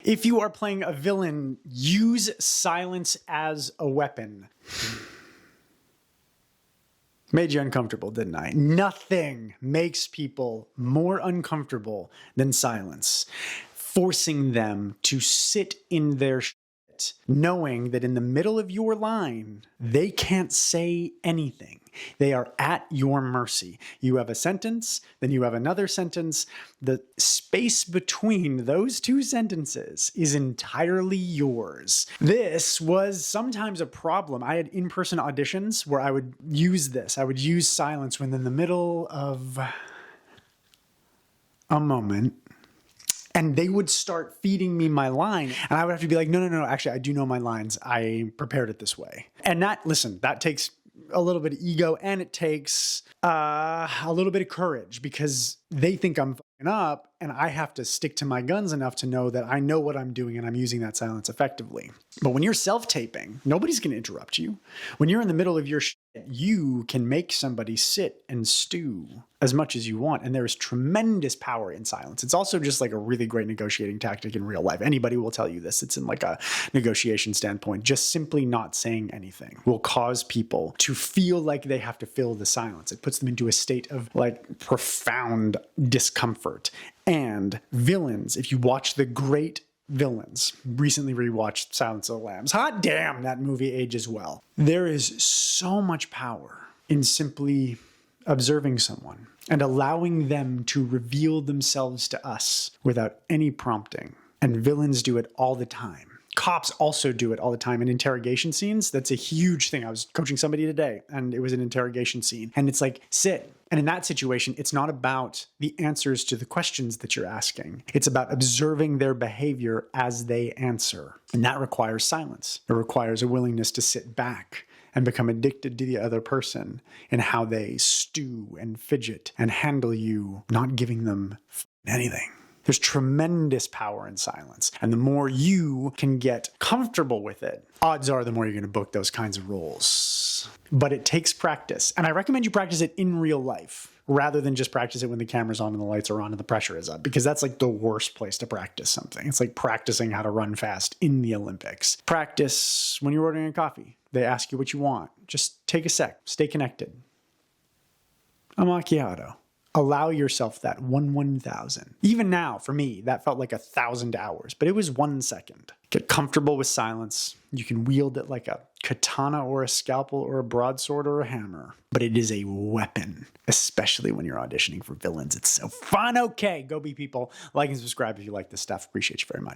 If you are playing a villain, use silence as a weapon. Made you uncomfortable, didn't I? Nothing makes people more uncomfortable than silence. Forcing them to sit in their shit, knowing that in the middle of your line, they can't say anything. They are at your mercy. You have a sentence, then you have another sentence. The space between those two sentences is entirely yours. This was sometimes a problem. I had in-person auditions where I would use this. I would use silence when in the middle of a moment, and they would start feeding me my line. And I would have to be like, no, actually, I do know my lines. I prepared it this way. And that takes a little bit of ego, and it takes a little bit of courage, because they think I'm fucking up, and I have to stick to my guns enough to know that I know what I'm doing and I'm using that silence effectively. But when you're self-taping, nobody's going to interrupt you. When you're in the middle of your shit, you can make somebody sit and stew as much as you want. And there is tremendous power in silence. It's also just like a really great negotiating tactic in real life. Anybody will tell you this. It's in like a negotiation standpoint. Just simply not saying anything will cause people to feel like they have to fill the silence. It puts them into a state of like profound discomfort. And villains, if you watch the great villains, recently rewatched Silence of the Lambs. Hot damn, that movie ages well. There is so much power in simply observing someone and allowing them to reveal themselves to us without any prompting. And villains do it all the time. Cops also do it all the time in interrogation scenes. That's a huge thing. I was coaching somebody today, and it was an interrogation scene. And it's like, sit. And in that situation, it's not about the answers to the questions that you're asking. It's about observing their behavior as they answer. And that requires silence. It requires a willingness to sit back and become addicted to the other person and how they stew and fidget and handle you, not giving them anything. There's tremendous power in silence. And the more you can get comfortable with it, odds are the more you're going to book those kinds of roles. But it takes practice. And I recommend you practice it in real life rather than just practice it when the camera's on and the lights are on and the pressure is up, because that's like the worst place to practice something. It's like practicing how to run fast in the Olympics. Practice when you're ordering a coffee. They ask you what you want. Just take a sec. Stay connected. A macchiato. Allow yourself that 1/1000. Even now, for me, that felt like 1,000 hours, but it was 1 second. Get comfortable with silence. You can wield it like a katana or a scalpel or a broadsword or a hammer, but it is a weapon, especially when you're auditioning for villains. It's so fun. Okay, go be people. Like and subscribe if you like this stuff. Appreciate you very much.